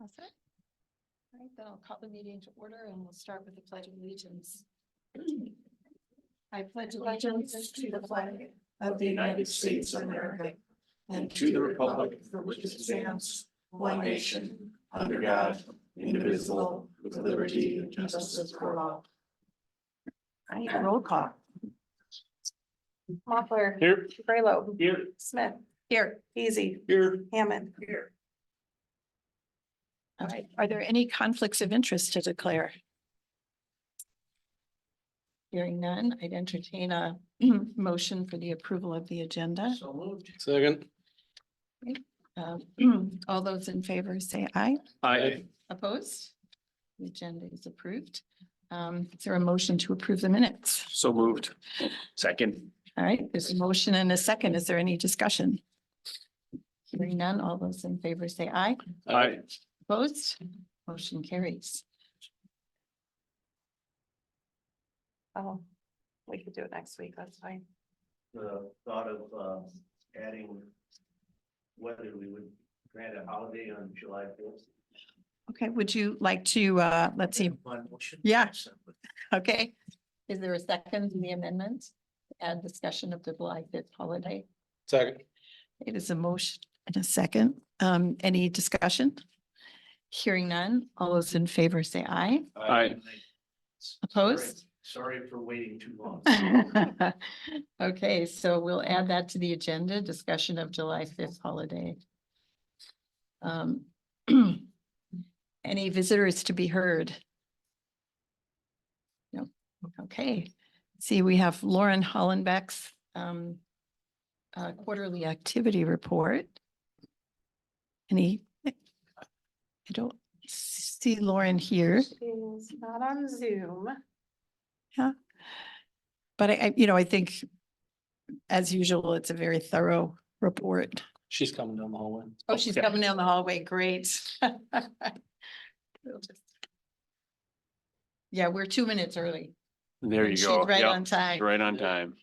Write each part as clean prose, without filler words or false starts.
All set? All right, then I'll call the meeting to order and we'll start with the Pledge of Allegiance. I pledge allegiance to the flag of the United States of America and to the republic for which it stands, one nation, under God, indivisible, with liberty and justice for all. All right, roll call. Mochler. Here. Graylow. Here. Smith. Here. Easy. Here. Hammond. Here. All right, are there any conflicts of interest to declare? Hearing none, I'd entertain a motion for the approval of the agenda. So moved. Second. All those in favor say aye. Aye. Opposed? The agenda is approved. Is there a motion to approve the minutes? So moved. Second. All right, there's a motion and a second. Is there any discussion? Hearing none, all those in favor say aye. Aye. Opposed? Motion carries. Oh, we could do it next week. That's fine. The thought of adding whether we would grant a holiday on July 4th. Okay, would you like to, let's see, Yeah. okay. Is there a second to the amendment? Add discussion of the July 5th holiday. Second. It is a motion and a second. Any discussion? Hearing none, all those in favor say aye. Aye. Opposed? Sorry for waiting too long. Okay, so we'll add that to the agenda, discussion of July 5th holiday. Any visitors to be heard? No, okay. See, we have Lauren Hollenbeck's quarterly activity report. I don't see Lauren here. She's not on Zoom. But I think as usual, it's a very thorough report. She's coming down the hallway. Oh, she's yeah. coming down the hallway. Great. Yeah, we're 2 minutes early. There you And she's go. right Yep, on time. Right on time.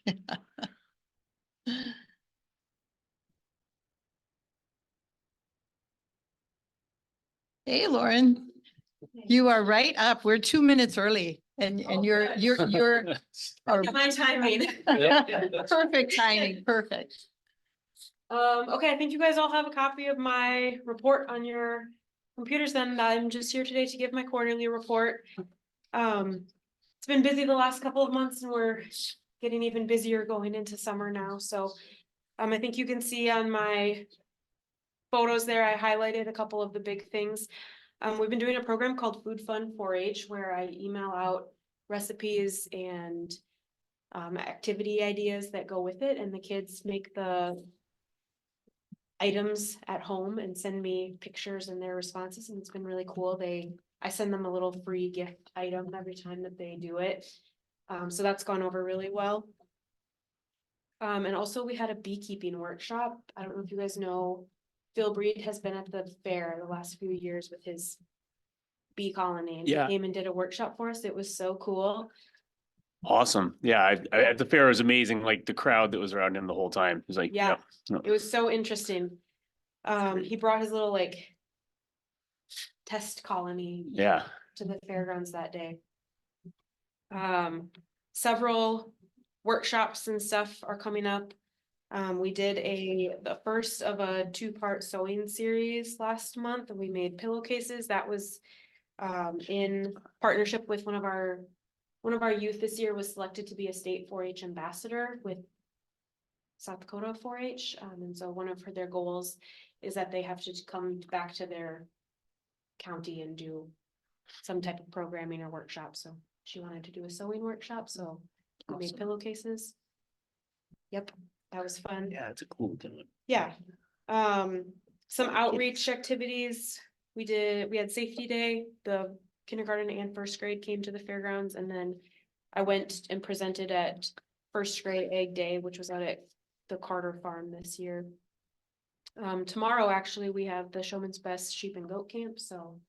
Hey, Lauren, you are right up. We're 2 minutes early and you're or- My timing. perfect timing, perfect. Okay, I think you guys all have a copy of my report on your computers then. I'm just here today to give my quarterly report. It's been busy the last couple of months and we're getting even busier going into summer now, so. I think you can see on my photos there, I highlighted a couple of the big things. We've been doing a program called Food Fun 4-H where I email out recipes and activity ideas that go with it, and the kids make the items at home and send me pictures and their responses, and it's been really cool. I send them a little free gift item every time that they do it. So that's gone over really well. And also we had a beekeeping workshop. I don't know if you guys know, Phil Breed has been at the fair the last few years with his bee colony. And he Yeah. came and did a workshop for us. It was so cool. Awesome. Yeah, I at the fair was amazing. Like the crowd that was around him the whole time. It was like, Yeah. yeah. It was so interesting. He brought his little test colony Yeah. to the fairgrounds that day. Several workshops and stuff are coming up. We did the first of a 2-part sewing series last month, and we made pillowcases. That was in partnership with one of our youth this year was selected to be a state 4-H ambassador with South Dakota 4-H. And so one of their goals is that they have to come back to their county and do some type of programming or workshop. So she wanted to do a sewing workshop, so we made pillowcases. Yep, that was fun. Yeah, it's a cool thing. Yeah. Some outreach activities. We had safety day. The kindergarten and first grade came to the fairgrounds, and then I went and presented at first grade egg day, which was out at the Carter farm this year. Tomorrow, actually, we have the Showman's Best sheep and goat camp, so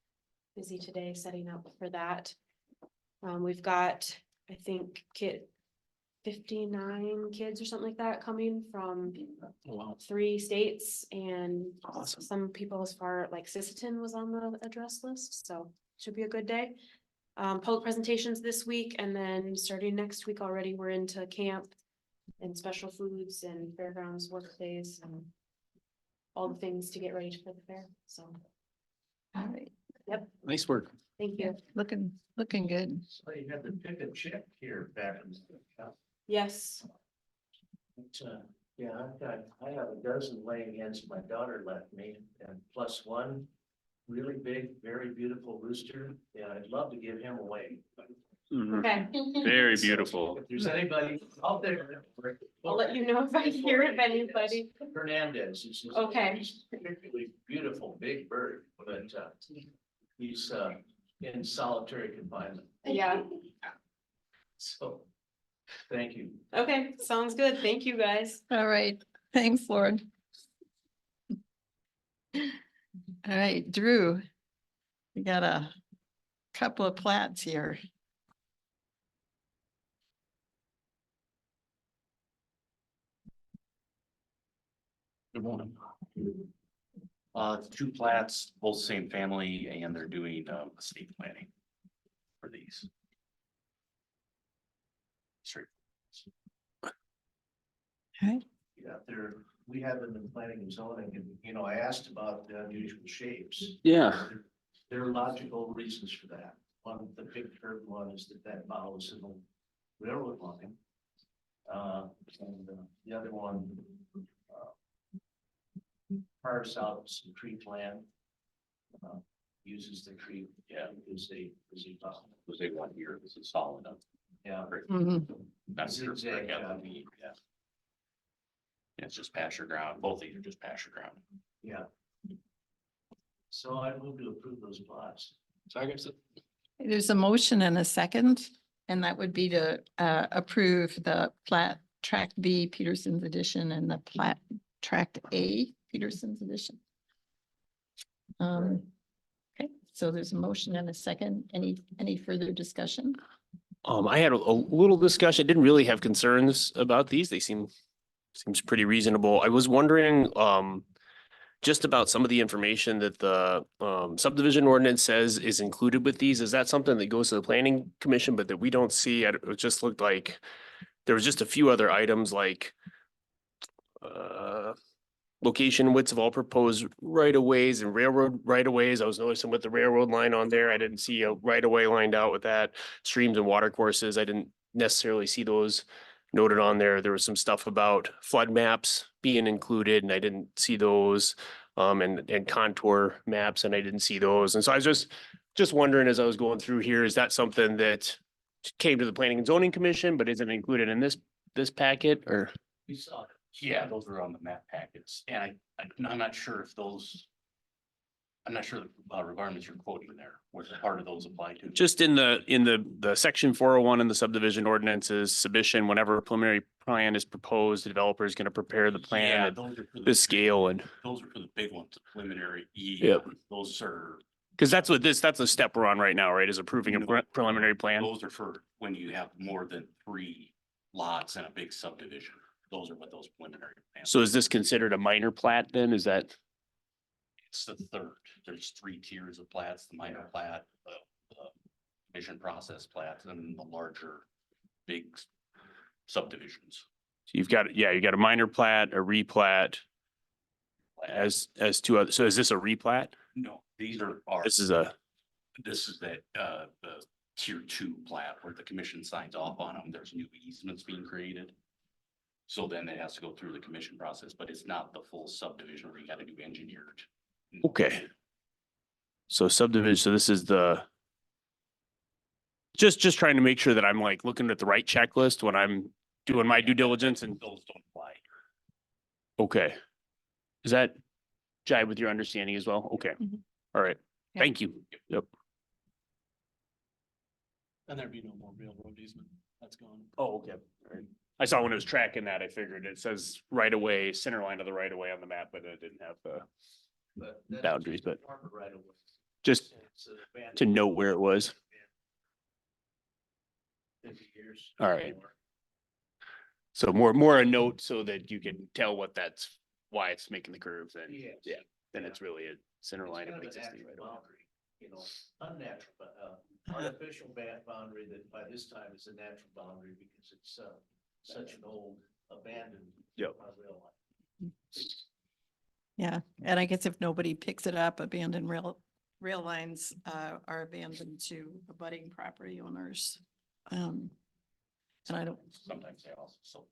busy today setting up for that. We've got, I think, 59 kids or something like that coming from Wow. 3 states, and Awesome. some people as far like Sisseton was on the address list, so should be a good day. Public presentations this week, and then starting next week already, we're into camp and special foods and fairgrounds work days and all the things to get ready for the fair, so All right, Nice work. thank yeah, you. looking good. So you had the pick and check here back in. Yes, Yeah, I have a dozen laying hens my daughter left me, and plus one really big, very beautiful rooster, and I'd love to give him away. Mhm. okay, Very beautiful. If there's anybody out there. I'll let you know if I hear of anybody. Hernandez is. Okay. He's a particularly beautiful, big bird, but he's in solitary confinement, Yeah, so. Thank you. okay, sounds good, thank you guys. All right, thanks, Lauren. All right, Drew. We got a couple of plats here. Good morning. Two plats, both same family, and they're doing estate planning for these. Straight. Okay. Yeah, we have them in planning and zoning, and, I asked about the unusual shapes. Yeah. There are logical reasons for that. One, the big curved one is that follows an old railroad line. And the other one carves out some creek land. Uses the creek, as a Was they one here, this is solid enough. yeah. Mhm. Not sure. Zigzag, Yeah, it's just pasture ground, both of these are just pasture ground. Yeah. So I move to approve those plots. So I guess There's a motion and a second, and that would be to approve the plat tract B Peterson's edition and the plat tract A Peterson's edition. Okay, so there's a motion and a second. Any further discussion? I had a little discussion, didn't really have concerns about these. They seems pretty reasonable. I was wondering, just about some of the information that the, subdivision ordinance says is included with these. Is that something that goes to the planning commission, but that we don't see? It just looked like there was just a few other items like, location widths of all proposed right of ways and railroad right of ways. I was noticing with the railroad line on there, I didn't see a right of way lined out with that. Streams and water courses, I didn't necessarily see those noted on there. There was some stuff about flood maps being included and I didn't see those. And contour maps and I didn't see those. And so I was just wondering as I was going through here, is that something that came to the planning and zoning commission, but isn't included in this packet or? We saw it. Yeah, those are on the map packets, and I'm not sure if those. I'm not sure the requirements you're quoting there, which part of those apply to. Just in the section 401 in the subdivision ordinances, submission, whenever a preliminary plan is proposed, the developer is going to prepare the Yeah, plan, those are for the scale and. Those are for the big ones, the preliminary E. Yep. Those are, Cause that's the step we're on right now, right? Is approving a preliminary plan. those are for when you have more than 3 lots in a big subdivision. Those are what those preliminary plans. So is this considered a minor plat then? Is that? It's the third. There's 3 tiers of plats, the minor plat, the commission process plats, and the larger big subdivisions. So you've got, you got a minor plat, a replat as 2 other. So is this a replat? No, these are. This is that, the tier 2 plat where the commission signs off on them. There's new easements being created. So then it has to go through the commission process, but it's not the full subdivision where you gotta do engineered. okay. So subdivision, so this is the. Just trying to make sure that I'm like looking at the right checklist when I'm doing my due diligence and, Those don't apply. okay. Is that jive with your understanding as well? Okay. Mhm. All right. Yeah. Thank you. Yep. And there'd be no more railroad easement, that's gone. Oh, okay. All right. I saw when it was tracking that, I figured it says right away, center line of the right of way on the map, but it didn't have the But that's boundaries, but right away. just It's an advantage. to note where it was. 50 years. All right. So more a note so that you can tell what that's, why it's making the curve then. Yes. Yeah, then it's really a center It's line kind of of a existing natural right away. boundary, you know, unnatural, but, artificial boundary that by this time is a natural boundary because it's, such an old abandoned. Yep. Rail line. Yeah, and I guess if nobody picks it up, abandoned rail lines are abandoned to abutting property owners. And I don't, Sometimes they also sold.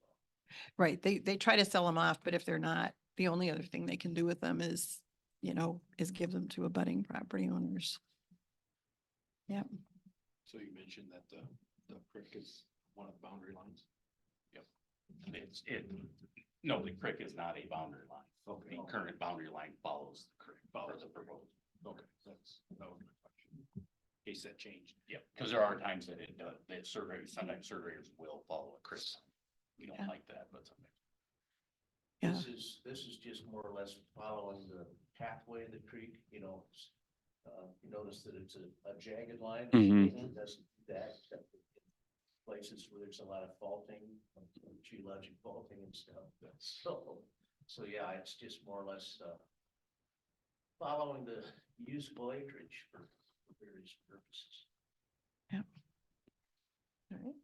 right, they try to sell them off, but if they're not, the only other thing they can do with them is, is give them to abutting property owners. Yeah, So you mentioned that the creek is one of the boundary lines. No, the creek is not a boundary line. Okay. The current boundary line follows the creek. Follows the proposed. Okay, that was my question. In case that changed. Yeah, because there are times that sometimes surveyors will follow a creek. We don't Yeah. like that, but sometimes. yeah, This is just more or less following the pathway of the creek, you know. You notice that it's a jagged line. Mhm. It doesn't do that except in places where there's a lot of faulting, geologic faulting and stuff. So yeah, it's just more or less, following the usable acreage for various purposes. all right.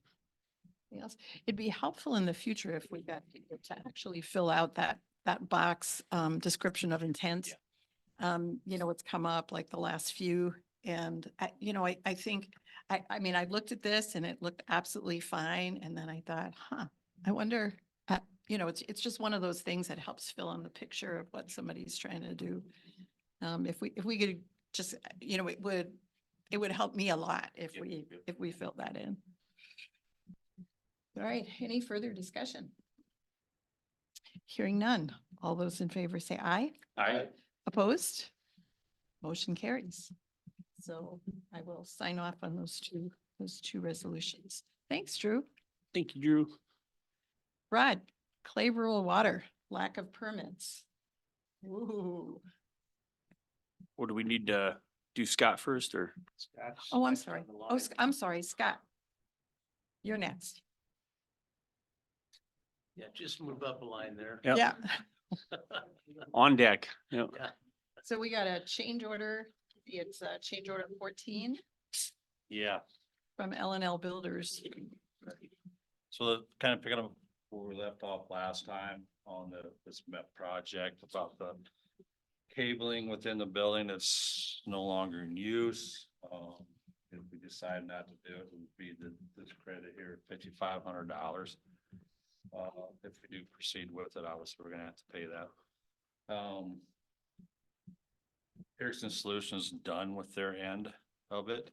Anything else? It'd be helpful in the future if we got people to actually fill out that box description of intent. It's come up like the last few, and I think, I mean, I looked at this and it looked absolutely fine, and then I thought, I wonder, it's just one of those things that helps fill in the picture of what somebody's trying to do. If we could just, it would help me a lot if we fill that in. All right, any further discussion? Hearing none. All those in favor say aye. Opposed? Motion carries. So I will sign off on those two resolutions. Thanks, Drew. Thank you, Drew. Rod, Clay Rural Water, lack of permits. Ooh. Or do we need to do Scott first or? Oh, I'm sorry. Oh, I'm sorry, Scott. You're next. Yeah, just move up a line there. Yep. Yeah. On deck? Yep. Yeah. So we got a change order. It's change order 14 Yeah, from L&L Builders. so kind of picking up where we left off last time on this MEP project about the cabling within the building that's no longer in use. If we decide not to do it, it would be this credit here, $5,500. If we do proceed with it, obviously, we're gonna have to pay that. Pearson Solutions done with their end of it.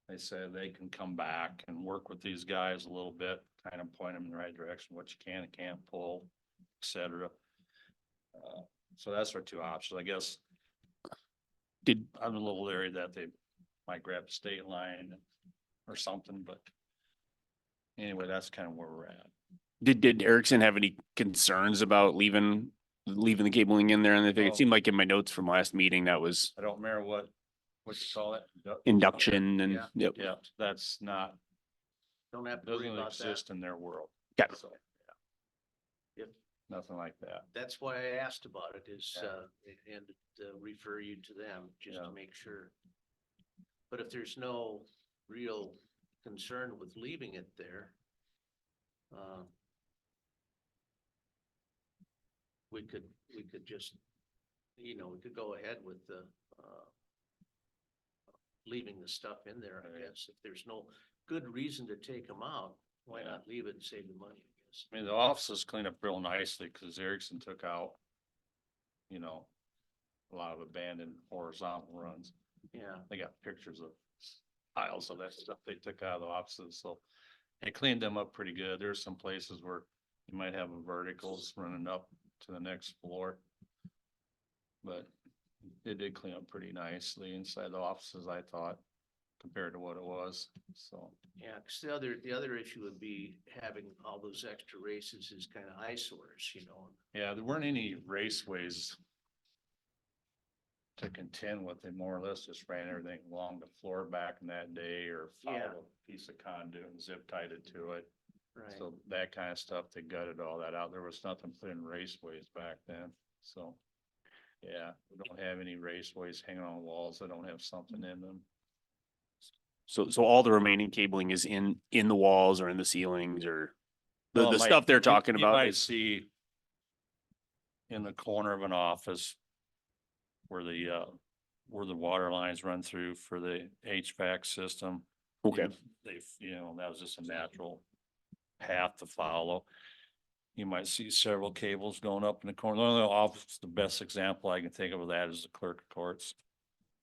They said they can come back and work with these guys a little bit, kind of point them in the right direction, what you can and can't pull, et cetera. So that's our two options, I guess. I'm a little leery that they might grab the state line or something, but anyway, that's kind of where we're at. Did Erickson have any concerns about leaving the cabling in there? And I think it Oh. seemed like in my notes from last meeting, that was I don't remember what you call it. induction and, Yeah. yep. Yeah, that's not, Don't have to worry doesn't about that. exist in their world. Yeah. So, Yep. nothing like that. That's why I asked about it is, Yeah. and refer you to them just Yeah. to make sure. But if there's no real concern with leaving it there, we could just, we could go ahead with the, leaving the stuff in there, I Right. guess. If there's no good reason to take them out, why Yeah. not leave it and save the money, I guess? I mean, the offices cleaned up real nicely because Erickson took out, a lot of abandoned horizontal runs. Yeah, They got pictures of piles of that stuff they took out of the offices, so they cleaned them up pretty good. There's some places where you might have verticals running up to the next floor. But they did clean up pretty nicely inside the offices, I thought, compared to what it was, so. yeah, because the other issue would be having all those extra races is kind of eyesores, Yeah, there weren't any raceways to contend with. They more or less just ran everything along the floor back in that day or Yeah. followed a piece of conduit and zip tied it to it. Right. So that kind of stuff, they gutted all that out. There was nothing put in raceways back then, so. Yeah, we don't have any raceways hanging on walls that don't have something in them. So all the remaining cabling is in the walls or in the ceilings or Well, the it might- stuff they're you- talking you about might is, see in the corner of an office where the water lines run through for the HVAC system. okay, They've, that was just a natural path to follow. You might see several cables going up in the corner. The best example I can think of that is the clerk of courts.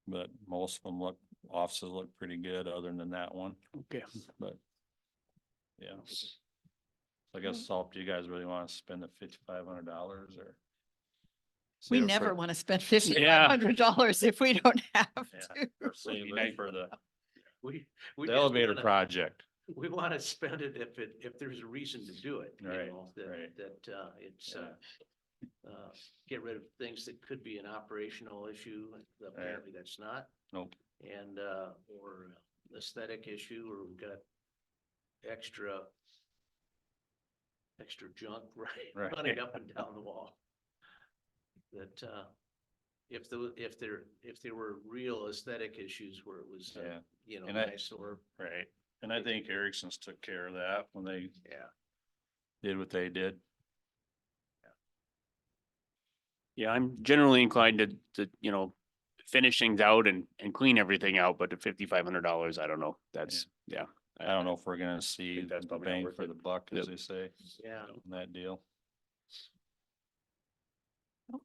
But most of them offices look pretty good other than that one, okay. but. Yeah. I guess it's up to you guys really want to spend the $5,500 or? We save it never for- want to spend $5,500 if we don't have Yeah, to. or save it for the We the just elevator wanna- project. We want to spend it if there's a reason to do it, you Right, know, right. it's, Yeah. get rid of things that could be an operational issue. Apparently that's not. Nope. And, or aesthetic issue, or we've got extra junk, right, Right. running up and down the wall. That, if there were real aesthetic issues where it was, Yeah, and nice or, right. And I think Erickson's took care of that when they yeah. did what they did. Yeah, I'm generally inclined to, finish things out and clean everything out, but at $5,500, I don't know. That's, yeah. I don't know if we're gonna see think that's the probably not bang worth for it. the buck, as Yep. they say, Yeah. on that deal.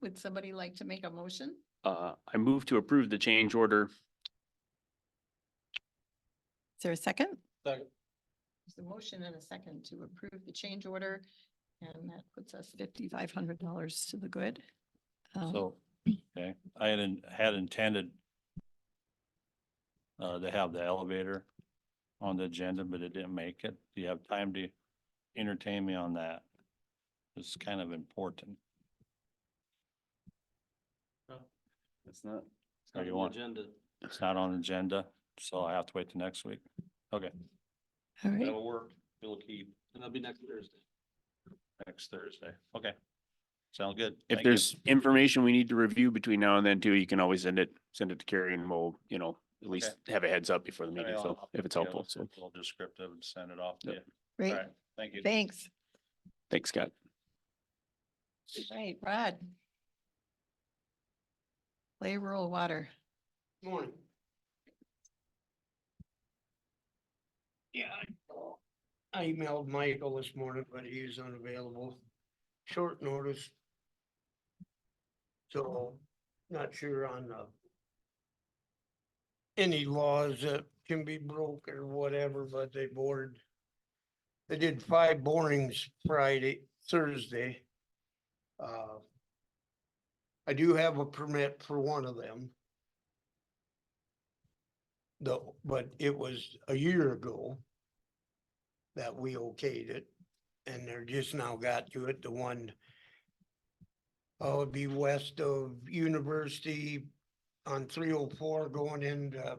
Would somebody like to make a motion? I move to approve the change order. Is there a second? Second. There's a motion and a second to approve the change order, and that puts us $5,500 to the good. So, okay, I had intended to have the elevator on the agenda, but it didn't make it. Do you have time to entertain me on that? It's kind of important. It's not. Oh, you want- Agenda. It's not on the agenda, so I have to wait till next week. Okay, All right, that'll work. It'll keep And that'll be next Thursday. next Thursday. Okay. Sound good. If Thank you. there's information we need to review between now and then too, you can always send it to Carrie and we'll, at least have a heads up before the meeting. So if it's helpful. So A little descriptive and send it off to you. Yep. All great, right, thank you. thanks. thanks, Scott. Right, Rod. Play rural water. Morning. Yeah, I emailed Michael this morning, but he's unavailable, short notice. So, not sure on any laws that can be broke or whatever, but they did 5 borings Thursday. I do have a permit for one of them. Though, but it was a year ago that we okayed it, and they're just now got to it, the one it'd be west of University on 304 going into,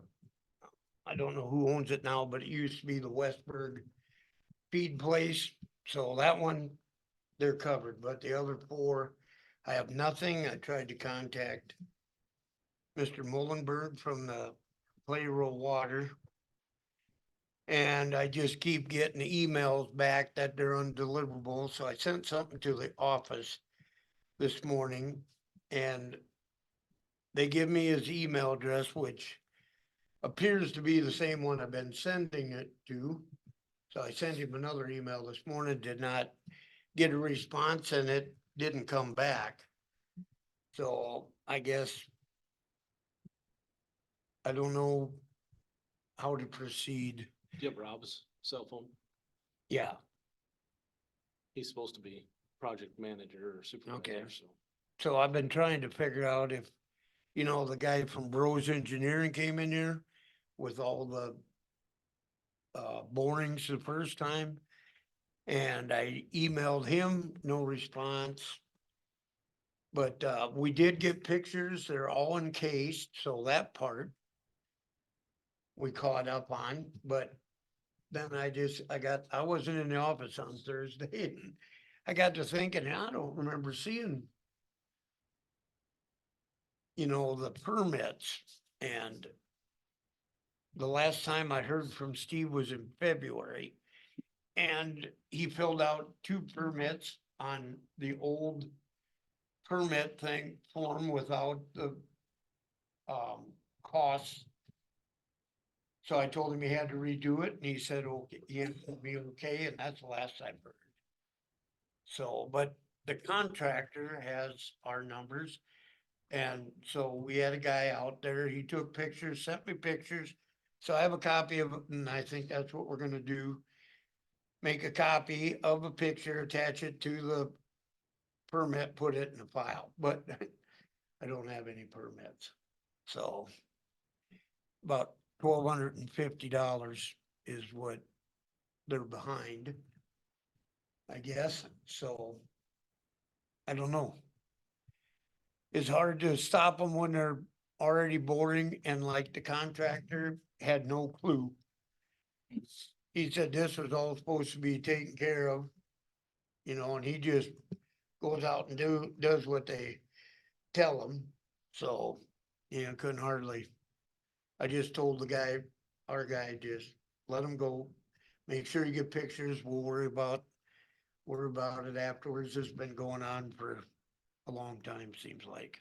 I don't know who owns it now, but it used to be the Westburg feed place, so that one, they're covered, but the other 4, I have nothing. I tried to contact Mr. Mullenberg from the Play Rural Water. And I just keep getting emails back that they're undeliverable, so I sent something to the office this morning. And they give me his email address, which appears to be the same one I've been sending it to. So I sent him another email this morning, did not get a response, and it didn't come back. So I guess I don't know how to proceed. Do you have Rob's cell phone? Yeah, He's supposed to be project manager or supervisor, so. so I've been trying to figure out if, the guy from Bros Engineering came in here with all the borings the first time. And I emailed him, no response. But we did get pictures, they're all encased, so that part we caught up on, but then I wasn't in the office on Thursday. And I got to thinking, I don't remember seeing, the permits, and the last time I heard from Steve was in February. And he filled out 2 permits on the old permit thing form without the costs. So I told him he had to redo it, and he said, okay, it'll be okay, and that's the last I've heard. So, but the contractor has our numbers. And so we had a guy out there, he took pictures, sent me pictures. So I have a copy of it, and I think that's what we're gonna do. Make a copy of a picture, attach it to the permit, put it in a file, but I don't have any permits. So about $1,250 is what they're behind, I guess. So I don't know. It's hard to stop them when they're already boring, and like the contractor had no clue. He said this was all supposed to be taken care of, and he just goes out and does what they tell him. So, couldn't hardly. I just told the guy, our guy, just let him go. Make sure you get pictures. We'll worry about it afterwards. It's been going on for a long time, seems like.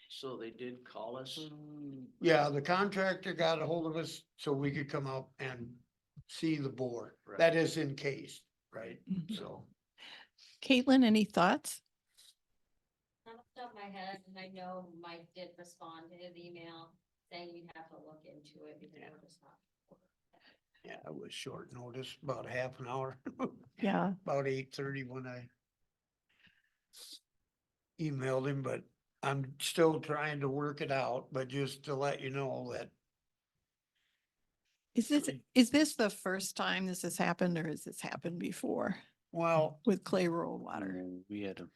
So they did call us. Yeah, the contractor got a hold of us so we could come out and see the bore. Right. That is encased, right? So, Caitlin, any thoughts? Off the top of my head, and I know Mike did respond to his email saying you'd have to look into it because we're just not. yeah, it was short notice, about half an hour, Yeah, about 8:30 when I emailed him, but I'm still trying to work it out, but just to let you know that, is this the first time this has happened, or has this happened before well, with Clay Rural Water? We had a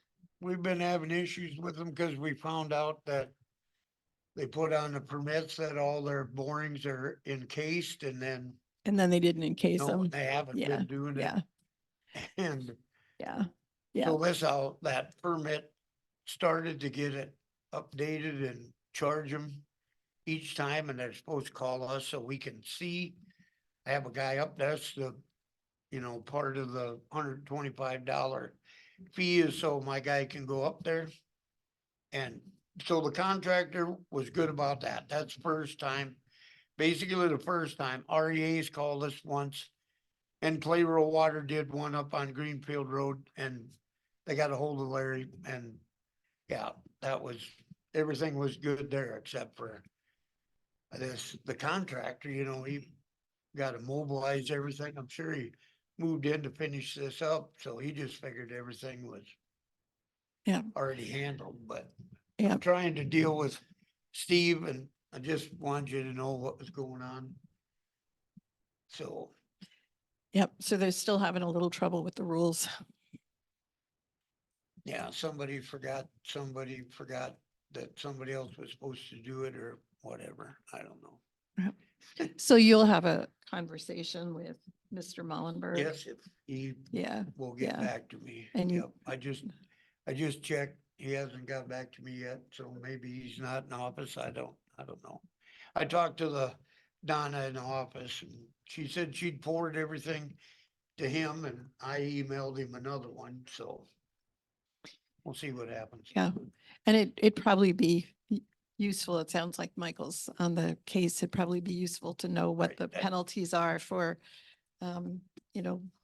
we've been having issues with them because we found out that they put on the permits that all their borings are encased, and then And then they didn't encase no, them? they haven't Yeah, been doing it. yeah, And yeah, yeah, so this how that permit started to get it updated and charge them each time, and they're supposed to call us so we can see. I have a guy up, that's the, part of the $125 fee is so my guy can go up there. And so the contractor was good about that. That's the first time, basically the first time. REA's called us once. And Clay Rural Water did one up on Greenfield Road, and they got a hold of Larry, and yeah, everything was good there except for the contractor, he got to mobilize everything. I'm sure he moved in to finish this up, so he just figured everything was Yeah. already handled, but yeah. I'm trying to deal with Steve, and I just wanted you to know what was going on. So, Yep, so they're still having a little trouble with the rules. yeah, somebody forgot that somebody else was supposed to do it or whatever. I don't know. So you'll have a conversation with Mr. Mullenberg? Yes, if he Yeah, will get yeah. back to me. And you- Yep, I just checked. He hasn't got back to me yet, so maybe he's not in office. I don't know. I talked to the Donna in the office, and she said she'd forward everything to him, and I emailed him another one, so we'll see what happens. Yeah. And it'd probably be useful. It sounds like Michael's on the case. It'd probably be useful to know what Right, the that- penalties are for,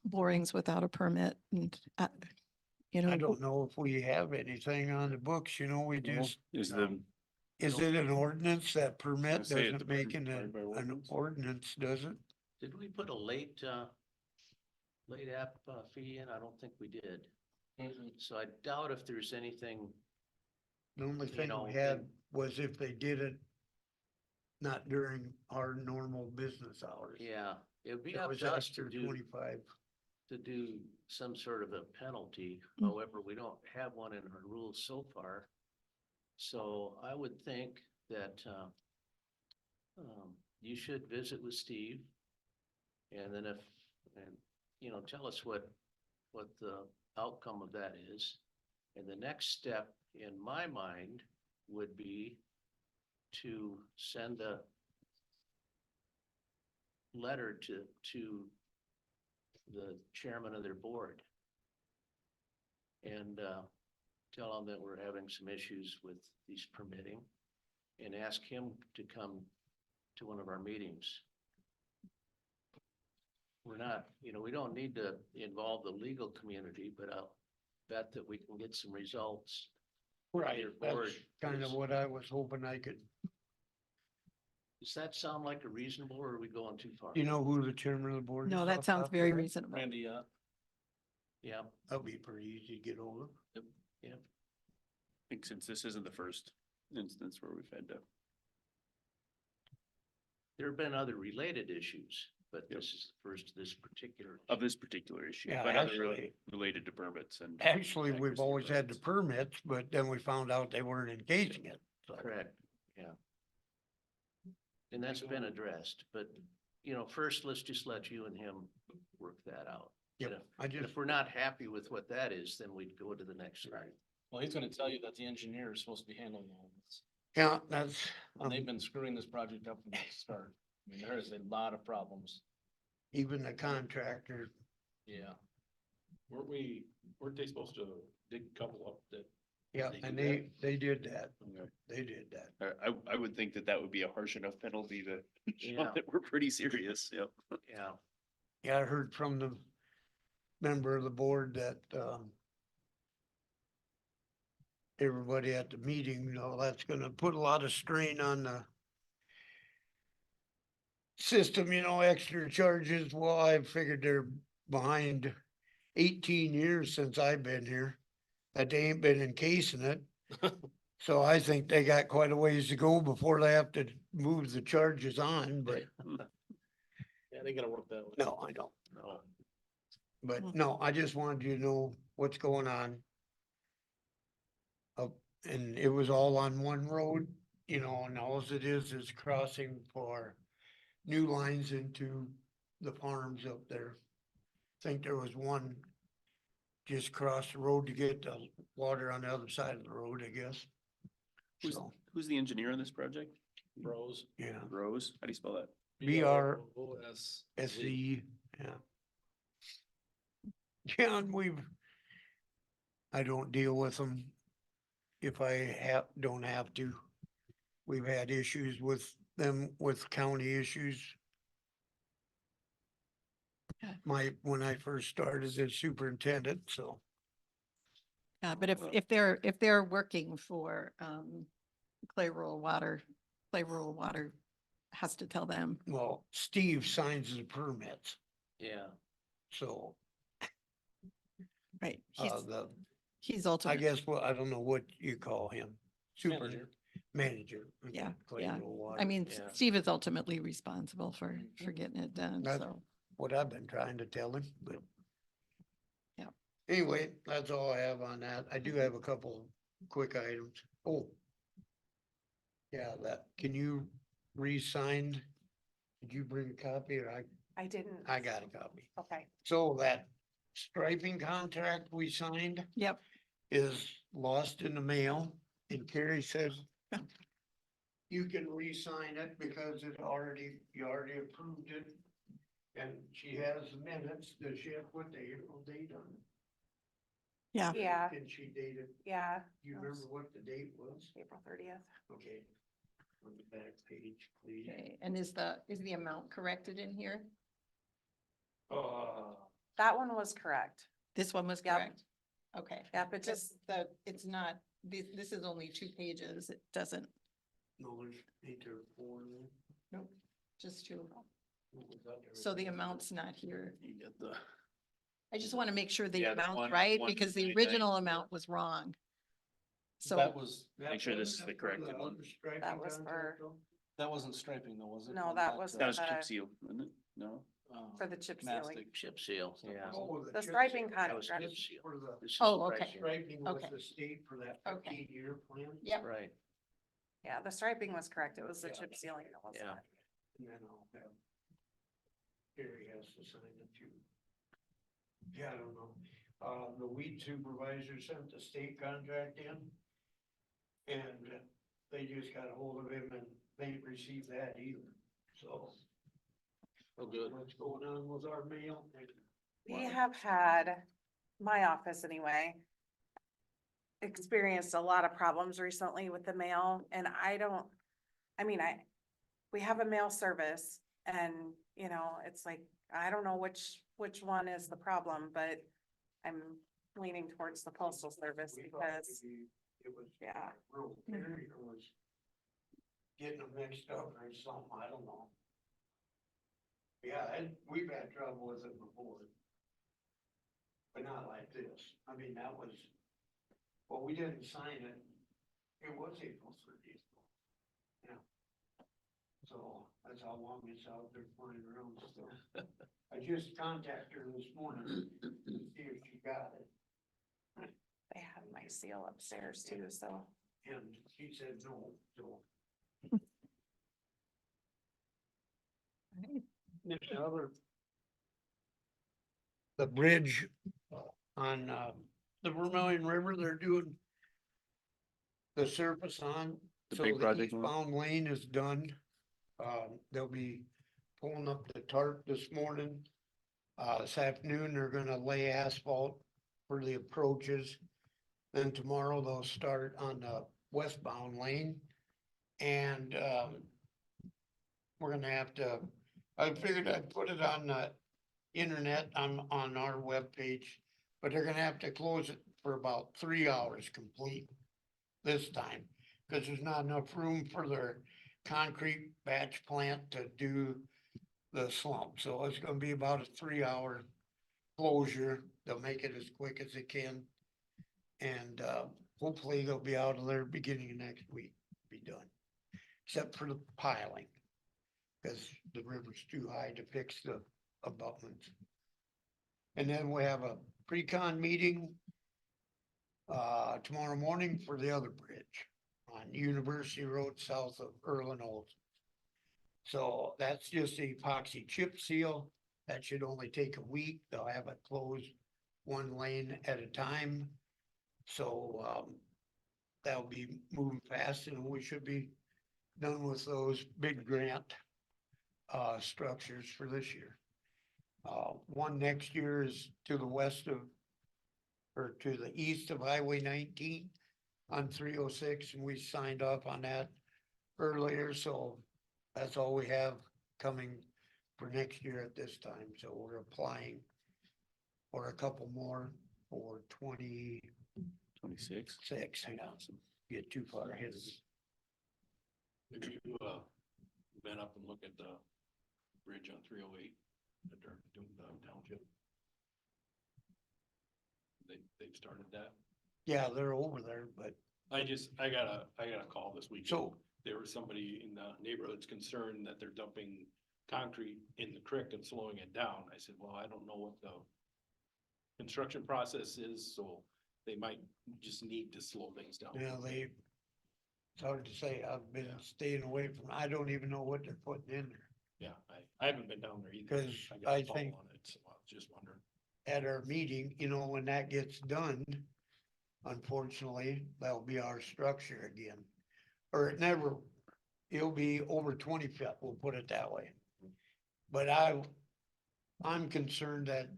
borings without a permit and, I don't know if we have anything on the books, we just, is the is it an ordinance that permit Let's say it doesn't make depends an by an ordinance. ordinance, does it? Did we put a late app fee in? I don't think we did. So I doubt if there's anything. The only You thing know, we had and- was if they did it not during our normal business hours. Yeah, it'd be That up was to us extra to do 25. some sort of a penalty. Mm. However, we don't have one in our rules so far. So I would think that you should visit with Steve And then you know, tell us what the outcome of that is. And the next step in my mind would be to send a letter to the chairman of their board. And tell them that we're having some issues with these permitting and ask him to come to one of our meetings. We're not, you know, we don't need to involve the legal community, but I'll bet that we can get some results. Right, Your that's board kind is- of what I was hoping I could, Does that sound like a reasonable, or are we going too far? you know who the chairman of the board is? No, off that the sounds top of very your head? reasonable. Randy, Yeah, That'll be pretty easy to get over. I think since this isn't the first instance where we've had to. there have been other related issues, but Yep. this is the first of this particular. Of this particular issue, Yeah, but other actually- related to permits and. Actually, we've accuracy always had the permits. permits, but then we found out they weren't engaging it. So, Correct, yeah. And that's been addressed, but, you know, first, let's just let you and him work that out. Yep, And if- I and just, if we're not happy with what that is, then we'd go to the next slide. well, he's gonna tell you that the engineer is supposed to be handling all this. yeah, that's, And they've been screwing this project up from the start. I mean, there is a lot of problems. even the contractor, Yeah. Weren't they supposed to dig a couple up that? yeah, They and do they did that. Okay. They did that. I would think that would be a harsh enough penalty to show Yeah. that we're pretty serious, yep. Yeah, Yeah, I heard from the member of the board that, everybody at the meeting, you know, that's gonna put a lot of strain on the system, you know, extra charges. Well, I figured they're behind 18 years since I've been here, that they ain't been encasing it. So I think they got quite a ways to go before they have to move the charges on, but Yeah, they gotta work that way. no, I don't. no, But no, I just wanted you to know what's going on. And it was all on one road, you know, and all it is crossing for new lines into the farms up there. Think there was one just across the road to get the water on the other side of the road, I guess. Who's, So, who's the engineer on this project? Bros. yeah, Rose, how do you spell that? BROS. SE, yeah. Yeah, and I don't deal with them if I don't have to. We've had issues with them with county issues. Okay. When I first started as superintendent, so, Yeah, but if they're working for, Clay Rural Water has to tell them. well, Steve signs the permits, yeah, so, Right. He's I ultimately, guess, well, I don't know what you call him. Super Manager. Manager. Yeah, Clay yeah. Rural Water. I mean, Yeah. Steve is ultimately responsible for getting it done, That- so. What I've been trying to tell him, but. Yeah. Anyway, that's all I have on that. I do have a couple quick items. Oh. Yeah, can you re-sign? Did you bring a copy or I didn't. I got a copy. Okay. So that striping contract we signed Yep, is lost in the mail and Carrie says you can re-sign it because you already approved it. And she has the minutes. Does she have put the April date on it? yeah. Yeah, Can she date it? yeah. Do you remember what the date was? April 30th. Okay. On the back page, please. Okay, and is the amount corrected in here? That one was correct. This one was Yep. correct? Okay. Yep, it Just it's not, this is only 2 pages. It doesn't, No, there's 8 or 4 in there. nope, just 2. What was that? So the amount's not here. You get the. I just want to make sure the Yeah, the amount's one- right one because the thing. original amount was wrong. So, That was, Make sure this is the corrected one. That was for- that wasn't striping though, was it? No, that was That was Uh, chip seal, wasn't it? No? For the chip sealing. mastic. chip seal, yeah. The striping That was contract. chip seal. For the This is Oh, right okay. here. striping with Okay. the state for that Okay. 15-year plan. yep, Right, Yeah, the striping was correct. It was the Yeah. chip sealing that was Yeah. not. And then I'll have Gary has to sign it too. Yeah, I don't know. The weed supervisor sent the state contract in. And they just got a hold of him and they didn't receive that either, so. Oh, good. What's going on with our mail? We have had, my office anyway, experienced a lot of problems recently with the mail and we have a mail service and, you know, it's like, I don't know which one is the problem, but I'm leaning towards the postal service We thought because, maybe it was. yeah. Rural carrier was getting them mixed up or something, I don't know. Yeah, we've had trouble with it before. But not like this. I mean, that was, well, we didn't sign it. It was April 30th. Yeah. So that's how long it's out there flying around still. I just contacted her this morning to see if she got it. They have my seal upstairs too, so. And she said no, so. The other. The bridge on the Vermillion River, they're doing. The surface on. The so big project one? Eastbound lane is done. They'll be pulling up the tarp this morning. This afternoon, they're gonna lay asphalt for the approaches. Then tomorrow they'll start on the westbound lane. And, we're gonna have to, I figured I'd put it on the internet on our webpage. But they're gonna have to close it for about 3 hours complete this time. Cause there's not enough room for their concrete batch plant to do the slump. So it's gonna be about a 3 hour closure. They'll make it as quick as they can. And hopefully they'll be out of there beginning of next week, be done. Except for the piling. Cause the river's too high to fix the abutments. And then we have a pre-con meeting tomorrow morning for the other bridge on University Road south of Erlen Olds. So that's just the epoxy chip seal. That should only take a week. They'll have it closed one lane at a time. So that'll be moving fast and we should be done with those big grant structures for this year. One next year is to the west of, or to the east of Highway 19 on 306, and we signed off on that earlier, so that's all we have coming for next year at this time, so we're applying for a couple more for 26. 26, I know, get too far ahead of me. Did you, been up and look at the bridge on 308 that they're doing the township? They've started that. Yeah, they're over there, but I got a call this week. so, There was somebody in the neighborhood's concerned that they're dumping concrete in the creek and slowing it down. I said, well, I don't know what the construction process is, so they might just need to slow things down. yeah, it's hard to say, I've been staying away from, I don't even know what they're putting in there. Yeah, I haven't been down there either. 'Cause got a I call think- on it, so I was just wondering. At our meeting, you know, when that gets done, unfortunately, that'll be our structure again. Or it'll be over 20 feet, we'll put it that way. But I'm concerned that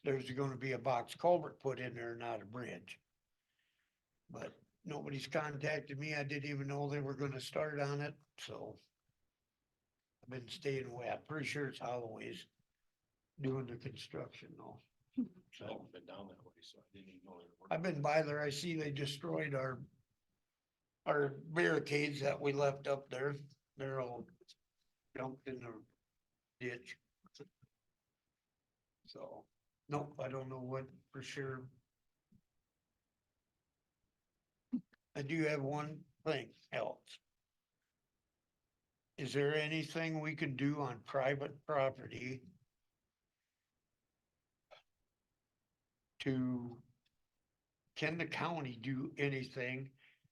there's gonna be a box culvert put in there, not a bridge. But nobody's contacted me, I didn't even know they were gonna start on it, so. I've been staying away, I'm pretty sure it's Holloway's doing the construction though. I So, haven't been down that way, so I didn't even know they were. I've been by there, I see they destroyed our barricades that we left up there, they're all dumped in the ditch. So, nope, I don't know what for sure. I do have one thing else. Is there anything we can do on private property can the county do anything,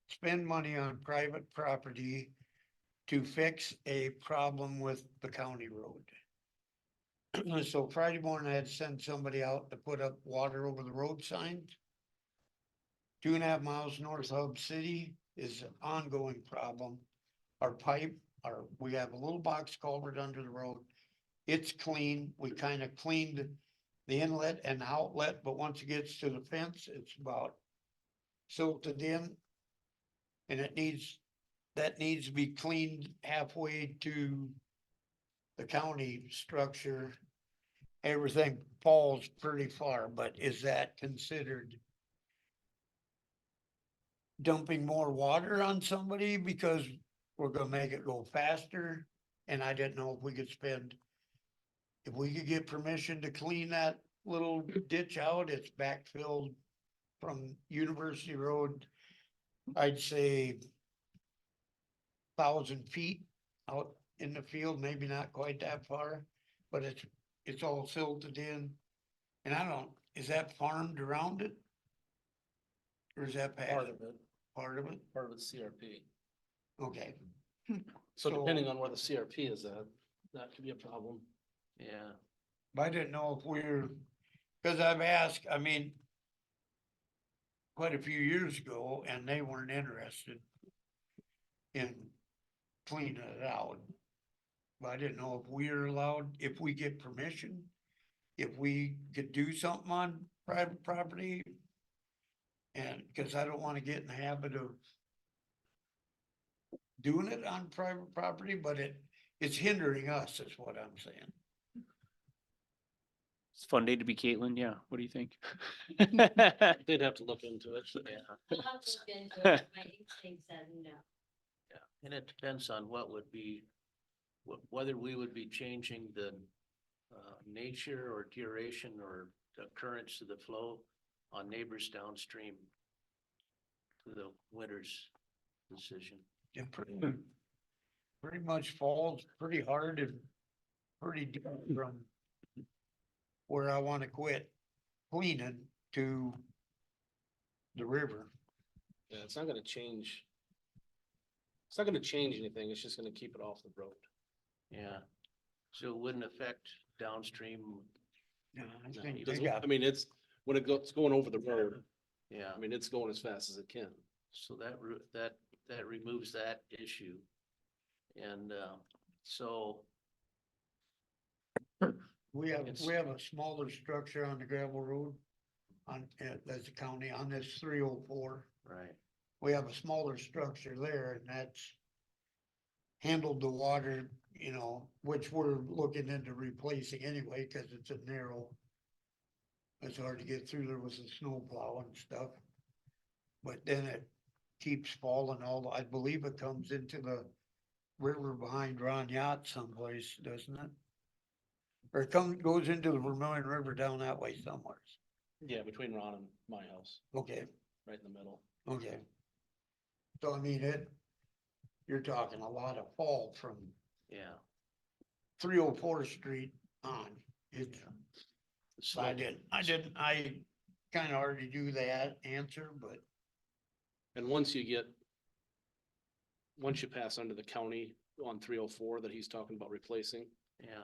spend money on private property to fix a problem with the county road? So Friday morning I had to send somebody out to put up water over the road signs. 2.5 miles north of Hub City is an ongoing problem. Our pipe, we have a little box culvert under the road. It's clean. We kind of cleaned the inlet and outlet, but once it gets to the fence, it's about silted in. And that needs to be cleaned halfway to the county structure. Everything falls pretty far, but is that considered dumping more water on somebody because we're gonna make it go faster? And I didn't know if we could if we could get permission to clean that little ditch out, it's backfilled from University Road, I'd say 1,000 feet out in the field, maybe not quite that far, but it's all silted in. And I don't, is that farmed around it? Or is that Part pasture? of it, Part of it? part of it's CRP. Okay. So So- depending on where the CRP is at, that could be a problem. Yeah. But I didn't know if cause I've asked, I mean, quite a few years ago, and they weren't interested in cleaning it out. But I didn't know if we're allowed, if we get permission, if we could do something on private property. And, cause I don't wanna get in the habit of doing it on private property, but it's hindering us, is what I'm saying. It's a fun day to be Caitlin. Yeah. What do you think? They'd have to look into it, yeah. I'll have to look into it. My instinct says no. Yeah, and it depends on what would be, whether we would be changing the nature or duration or the currents of the flow on neighbors downstream to the winter's decision. It pretty much falls pretty hard and pretty deep from where I wanna quit cleaning to the river. Yeah, it's not gonna change. It's not gonna change anything, it's just gonna keep it off the road. Yeah, so it wouldn't affect downstream, Yeah, I No, think it they Doesn't- got, I mean, it's, when it's going over the road, yeah, I mean, it's going as fast as it can. so that removes that issue. And so, we have it's- a smaller structure on the gravel road. On, that's the county, on this 304, right, we have a smaller structure there and that's handled the water, which we're looking into replacing anyway, cause it's a narrow. It's hard to get through there with the snow plow and stuff. But then it keeps falling I believe it comes into the river behind Ron Yacht someplace, doesn't it? Or it goes into the Vermillion River down that way somewhere. Yeah, between Ron and my house, Okay, right in the middle. okay. So I mean, you're talking a lot of fall from yeah. 304th Street on. It's, So I kinda already do that answer, but And once you pass under the county on 304 that he's talking about replacing, yeah,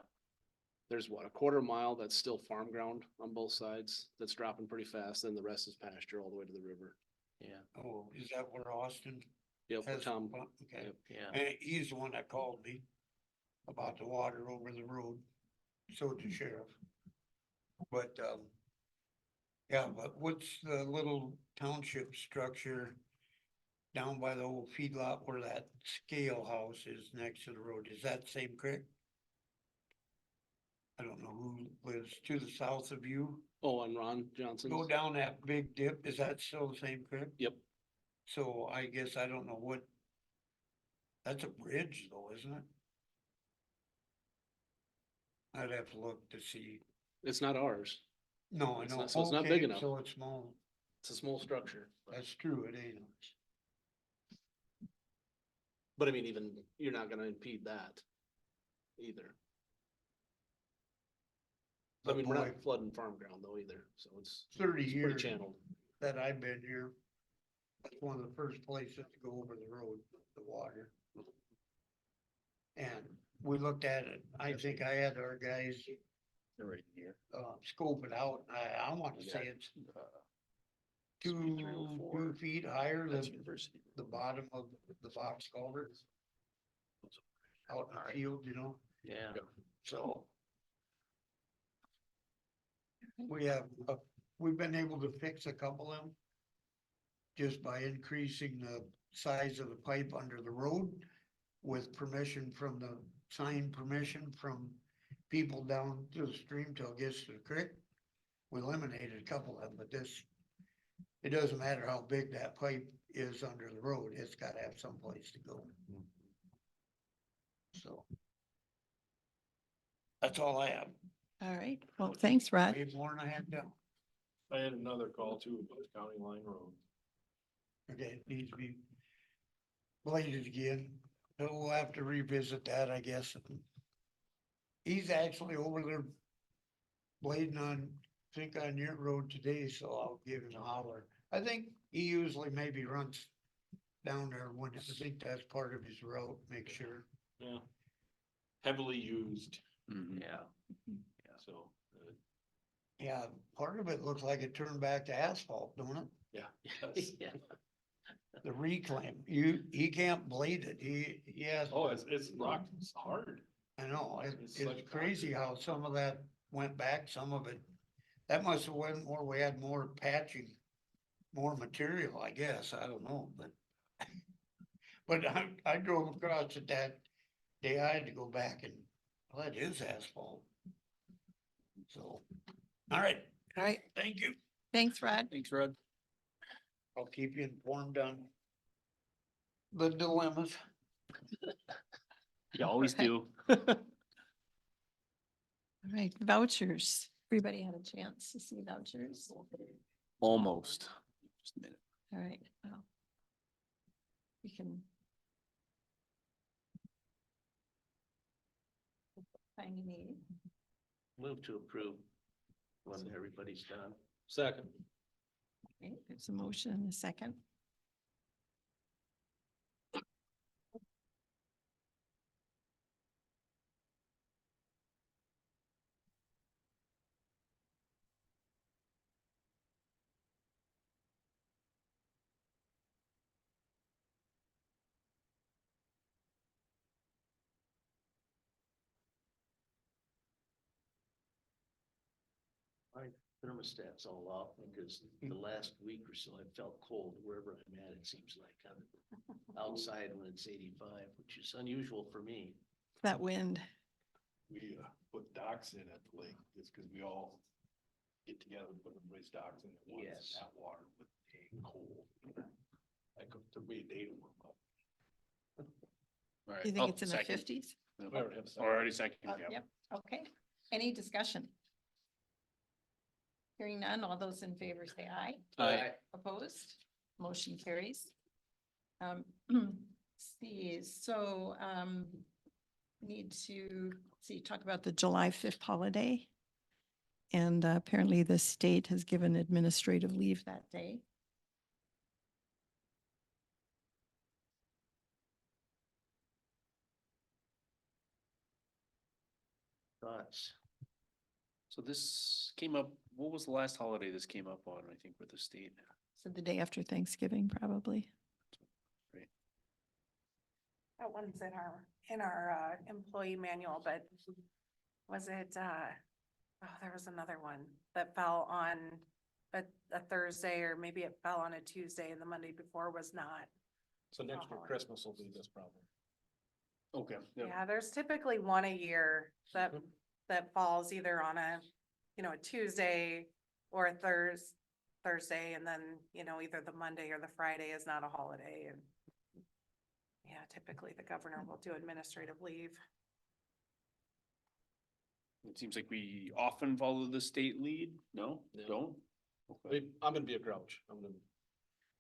there's what, a 1/4 mile that's still farm ground on both sides, that's dropping pretty fast, then the rest is pasture all the way to the river. yeah, oh, is that where Austin Yep, where has? Tom, Okay, yep. yeah, and he's the one that called me about the water over the road, so did the sheriff. But, yeah, but what's the little township structure down by the old feedlot where that scale house is next to the road? Is that same creek? I don't know who lives to the south of you. Oh, and Ron Johnson. Go down that big dip, is that still the same creek? Yep, So I guess I don't know that's a bridge though, isn't it? I'd have to look to see. it's not ours, No, I It's know. not- so it's not big Okay, enough. So it's small. it's a small structure, That's true, it ain't. but I mean, even, you're not gonna impede that either. I But mean, we're boy, not flooding farm ground though either, so it's 30 pretty years channeled. that I've been here, that's one of the first places to go over the road, the water. And we looked at it, I think I had our guys They're right here. scope it out. I want to We say got, it's uh, 2 feet higher That's than university. the bottom of the box culvert. Out in the field, you know, Yeah. so. We've been able to fix a couple of them. Just by increasing the size of the pipe under the road. With permission from the, signed permission from people down to the stream till it gets to the creek. We eliminated a couple of them, but this. It doesn't matter how big that pipe is under the road, it's gotta have someplace to go. So. That's all I have. All right, well, thanks, Rod. Way more than I had done. I had another call too about County Line Road. Okay, it needs to be bladed again. So we'll have to revisit that, I guess. He's actually over there blading on, I think on your road today, so I'll give him a holler. I think he usually maybe runs down there when, I think that's part of his route, make sure. Yeah. Heavily used, Yeah. so, Yeah, part of it looks like it turned back to asphalt, don't it? yeah. Yeah. The reclaim, he can't blade it, he has. Oh, it's rock, it's hard. I know, It's it's like crazy how some of that went back, some of it, that must have went more, we had more patching. More material, I guess, I don't know, but. But I drove across it that day, I had to go back and, well, that is asphalt. So, all right, All right, thank you, thanks, Rod. Thanks, Rod. I'll keep you informed on. The dilemmas. You always do. All right, vouchers. Everybody had a chance to see vouchers. Almost. Just a minute. All right, well. We can. Find any. Move to approve when everybody's done. Second. Okay, there's a motion and a second. My thermostat's all off because the last week or so I felt cold wherever I'm at, it seems like I'm outside when it's 85, which is unusual for me. That wind. We put docks in at the lake, just because we all get together and put everybody's docks in at once, Yes. and that water was dang cold. Like, it took me a day to warm up. All right. Do you think I'll it's in the second. 50s? We already have some- Already second, yeah. Yep, okay. Any discussion? Hearing none, all those in favor say aye. Aye. Opposed? Motion carries. See, so, need to, see, talk about the July 5th holiday. And apparently the state has given administrative leave that day. Thoughts? So this came up, what was the last holiday this came up on, I think, with the state? So the day after Thanksgiving, probably. That one's in our employee manual, but was it, oh, there was another one that fell on a Thursday, or maybe it fell on a Tuesday and the Monday before was not. So next year, Christmas will be this problem. Okay. Yep. Yeah, there's typically one a year that falls either on a, a Tuesday or a Thursday, and then, either the Monday or the Friday is not a holiday, and yeah, typically the governor will do administrative leave. It seems like we often follow the state lead. No, No. don't? Okay. I'm gonna be a grouch.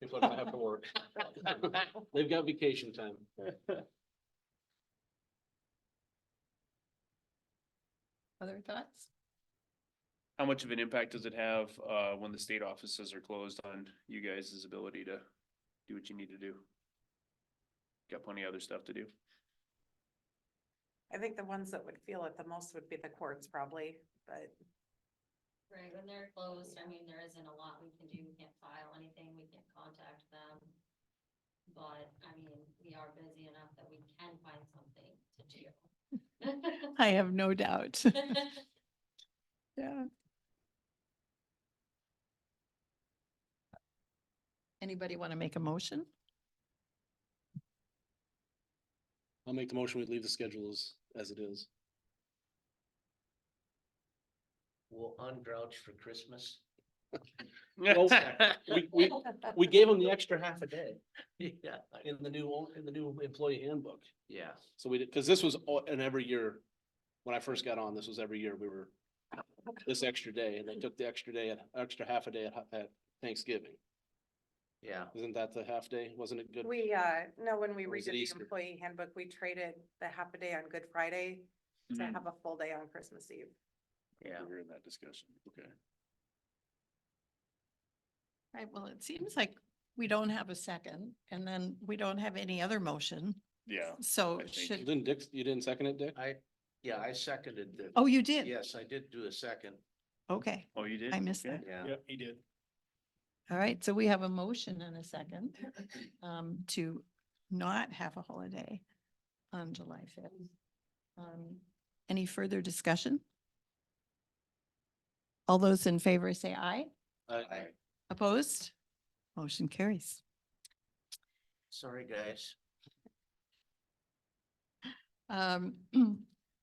People are gonna have to work. They've got vacation time. Other thoughts? How much of an impact does it have when the state offices are closed on you guys' ability to do what you need to do? Got plenty of other stuff to do. I think the ones that would feel it the most would be the courts probably, but Right, when they're closed, I mean, there isn't a lot we can do. We can't file anything, we can't contact them. But, I mean, we are busy enough that we can find something to do. I have no doubt. Yeah. Anybody want to make a motion? I'll make the motion, we leave the schedule as it is. We'll ungrouch for Christmas. Well, we gave them the extra half a day Yeah, in the new employee handbook. yeah. So we did, cause this was an every year, when I first got on, this was every year we were this extra day, and they took the extra day, extra half a day at Thanksgiving. Yeah, Isn't that the half day? Wasn't it good? we, no, when we Or was it redid the Easter? employee handbook, we traded the half a day on Good Friday to Mhm. have a full day on Christmas Eve. yeah. We're in that discussion, okay. Right, well, it seems like we don't have a second and then we don't have any other motion. Yeah. So I think- should, You didn't second it, Dick? Yeah, I seconded the. oh, you did? Yes, I did do a second, Okay, Oh, you did? I missed Okay. that. yeah. Yep, he did. All right, so we have a motion and a second to not have a holiday on July 5th. Any further discussion? All those in favor say aye. I- Opposed? Motion carries. Sorry, guys. Um,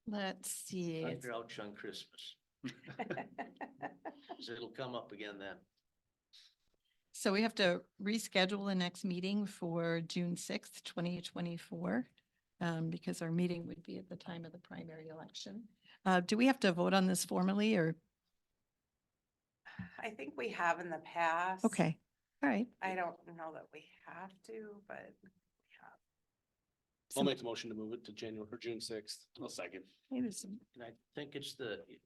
let's see. Ungrouch on Christmas, 'cause it'll come up again then. So we have to reschedule the next meeting for June 6th, 2024, because our meeting would be at the time of the primary election. Do we have to vote on this formally or? I think we have in the past. Okay, all right. I don't know that we have to, but we have. I'll make the motion to move it to January or June 6th. I'll second. Hey, there's some- And I think it's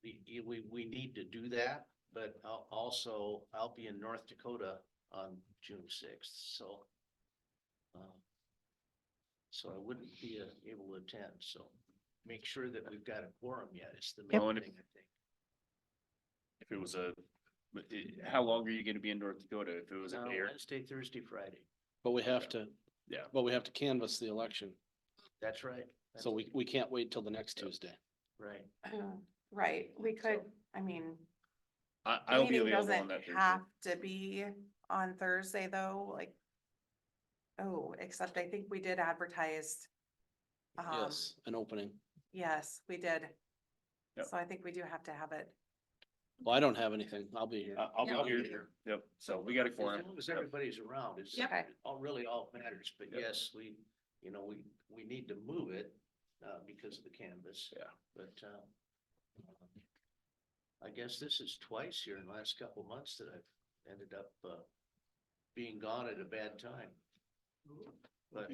we need to do that, but I'll be in North Dakota on June 6th, so. So I wouldn't be able to attend, so make sure that we've got a quorum yet, it's the Yep. main thing, I think. If it was how long are you gonna be in North Dakota? If it was a day or? Wednesday, Thursday, Friday, But we have to, Yeah. but we have to canvass the election, that's right. so we can't wait till the next Tuesday. Right, Right, we could, I mean, the I'll be meeting available on doesn't that Thursday. have to be on Thursday though, like. Oh, except I think we did advertise. Yes, an opening. Yes, we did. Yep. So I think we do have to have it. Well, I don't have anything. I'll be here. I'll Yeah. be here. Yep, so we got a as quorum. long as everybody's around, it's Yep. Okay. all matters, but Yep. yes, we need to move it, because of the canvas. Yeah. But, I guess this is twice here in the last couple of months that I've ended up, being gone at a bad time. But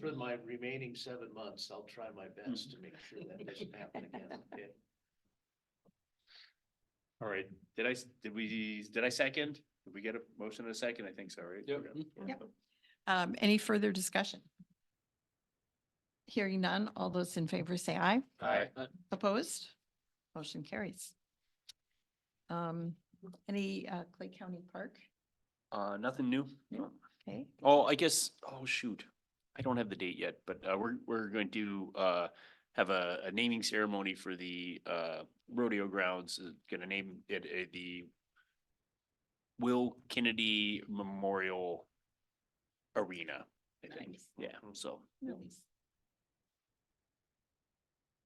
for my remaining 7 months, I'll try my best to make sure that doesn't happen again, okay? All right, did I second? Did we get a motion and a second? I think so, right? Yep. Okay. Any further discussion? Hearing none, all those in favor say aye. Aye. Opposed? Motion carries. Any Clay County Park? Nothing new. No. Okay, Oh, I guess, oh, shoot. I don't have the date yet, but we're going to have a naming ceremony for the rodeo grounds. Gonna name it the Will Kennedy Memorial Arena, I think. Nice. Yeah, so. nice.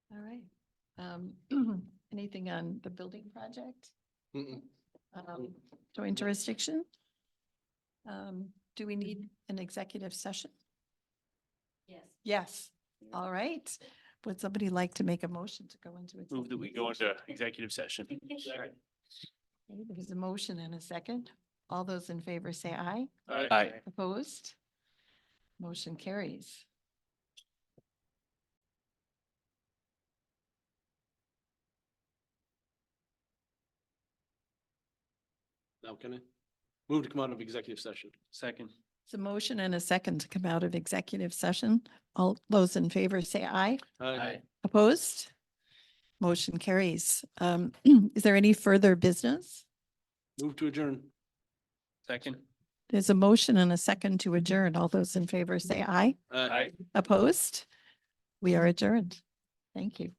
All right. Anything on the building project? Mm-mm. Joint jurisdiction? Do we need an executive session? Yes. Yes. All right. Would somebody like to make a motion to go into? Move that we executive go session? into executive session. Okay, there's a motion and a second. All those in favor say aye. Aye. Opposed? Motion carries. Now can I move to come out of executive session? Second. It's a motion and a second to come out of executive session. All those in favor say aye. Aye. Opposed? Motion carries. Is there any further business? Move to adjourn. Second. There's a motion and a second to adjourn. All those in favor say aye. Aye. Opposed? We are adjourned. Thank you.